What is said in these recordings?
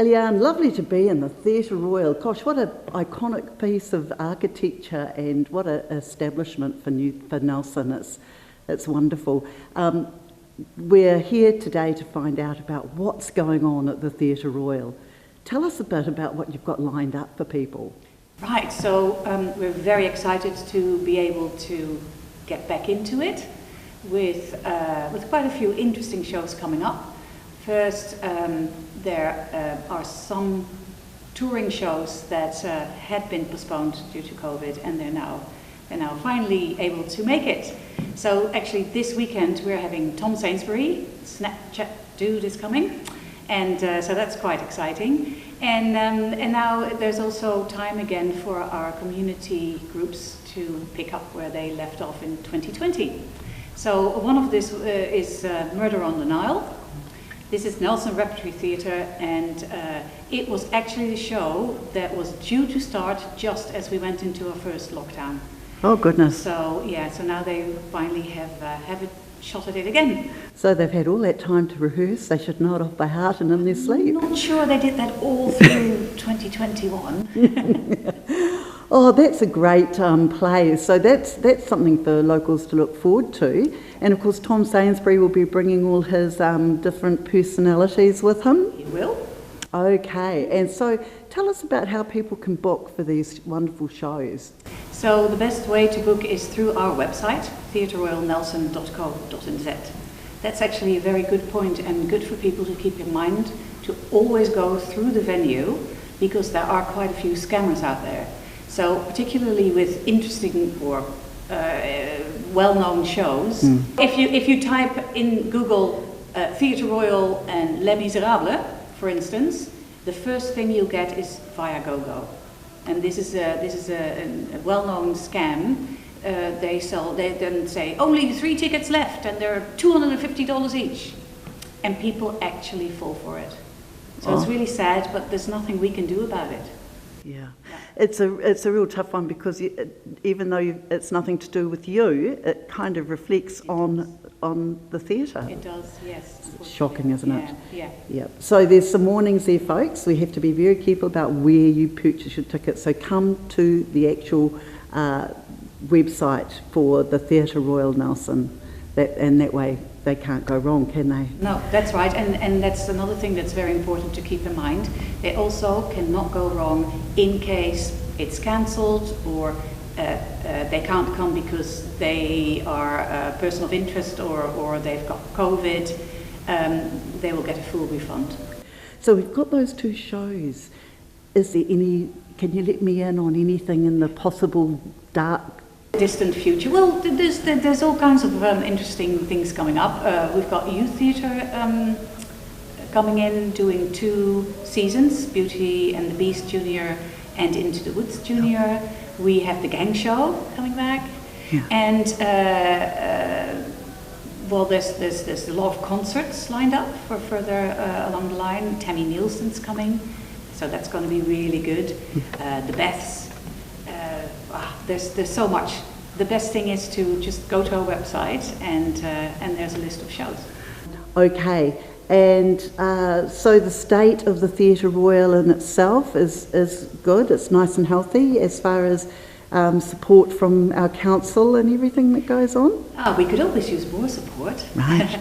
Eliane, lovely to be in the Theatre Royal. Gosh, what an iconic piece of architecture and what an establishment for Nelson. It's wonderful. We're here today to find out about what's going on at the Theatre Royal. Tell us a bit about what you've got lined up for people. Right, so we're very excited to be able to get back into it with quite a few interesting shows coming up. First, there are some touring shows that had been postponed due to COVID, and they're now finally able to make it. So actually this weekend we're having Tom Sainsbury, Snapchat Dude is coming, and so that's quite exciting. And now there's also time again for our community groups to pick up where they left off in 2020. So one of this is Murder on the Nile. This is Nelson Repertory Theatre, and it was actually the show that was due to start just as we went into our first lockdown. Oh goodness! So yeah, so now they finally have a shot at it again. So they've had all that time to rehearse. They should know it off by heart and in their sleep. I'm not sure they did that all through 2021. Oh, that's a great play. So that's something for locals to look forward to. And of course, Tom Sainsbury will be bringing all his different personalities with him. He will. Okay, and so tell us about how people can book for these wonderful shows. So the best way to book is through our website, theatreroyalnelson.co.nz. That's actually a very good point and good for people to keep in mind to always go through the venue, because there are quite a few scammers out there. So particularly with interesting or well-known shows, if you type in Google Theatre Royal and Les Miserables, for instance, the first thing you'll get is Viagogo, and this is a well-known scam. They then say only 3 tickets left, and they're $250 each, and people actually fall for it. So It's really sad, but there's nothing we can do about it. Yeah. It's a real tough one, because even though it's nothing to do with you, it kind of reflects on the theatre. It does, yes. It's shocking, isn't it? Yeah. So there's some warnings there, folks. We have to be very careful about where you purchase your tickets. So come to the actual website for the Theatre Royal Nelson, and that way they can't go wrong, can they? No, that's right, and that's another thing that's very important to keep in mind. They also cannot go wrong in case it's cancelled, or they can't come because they are a person of interest, or they've got COVID. They will get a full refund. So we've got those 2 shows. Is there can you let me in on anything in the possible dark distant future? Well, there's all kinds of interesting things coming up. We've got youth theatre coming in, doing 2 seasons, Beauty and the Beast Junior and Into the Woods Junior. We have the Gang Show coming back, and well, there's a lot of concerts lined up for further along the line. Tammy Nielsen's coming, so that's going to be really good. The Beths. There's so much. The best thing is to just go to our website, and there's a list of shows. Okay, and so the state of the Theatre Royal in itself is good. It's nice and healthy as far as support from our council and everything that goes on. We could always use more support. Right.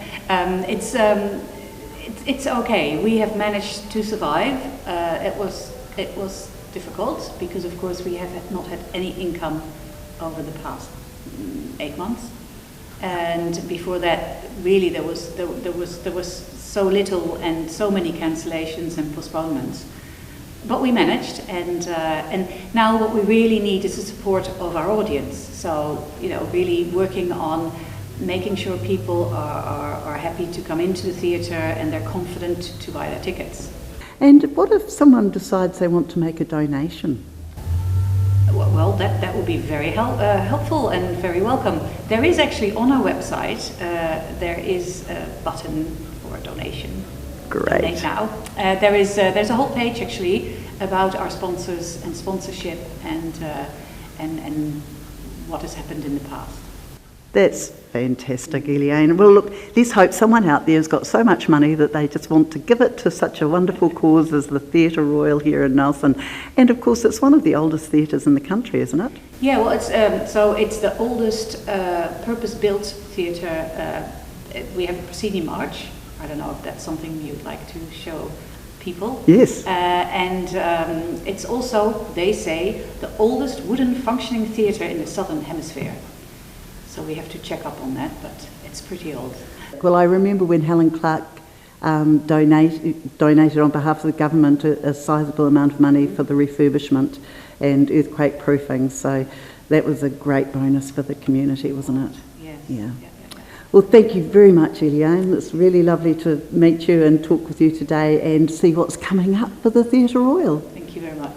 It's okay. We have managed to survive. It was difficult because, of course, we have not had any income over the past 8 months, and before that, really, there was so little and so many cancellations and postponements. But we managed, and now what we really need is the support of our audience. So, really working on making sure people are happy to come into the theatre and they're confident to buy their tickets. And what if someone decides they want to make a donation? Well, that would be very helpful and very welcome. There is actually on our website, there is a button for a donation. Great. Donate now. There's a whole page actually about our sponsors and sponsorship and what has happened in the past. That's fantastic, Eliane. Well, look, let's hope someone out there has got so much money that they just want to give it to such a wonderful cause as the Theatre Royal here in Nelson. And of course, it's one of the oldest theatres in the country, isn't it? Yeah, well, it's the oldest purpose-built theatre. We have a proscenium arch. I don't know if that's something you'd like to show people. Yes. And it's also, they say, the oldest wooden functioning theatre in the Southern Hemisphere. So we have to check up on that, but it's pretty old. Well, I remember when Helen Clark donated on behalf of the government a sizable amount of money for the refurbishment and earthquake proofing, so that was a great bonus for the community, wasn't it? Yes. Yeah. Well, thank you very much, Eliane. It's really lovely to meet you and talk with you today and see what's coming up for the Theatre Royal. Thank you very much.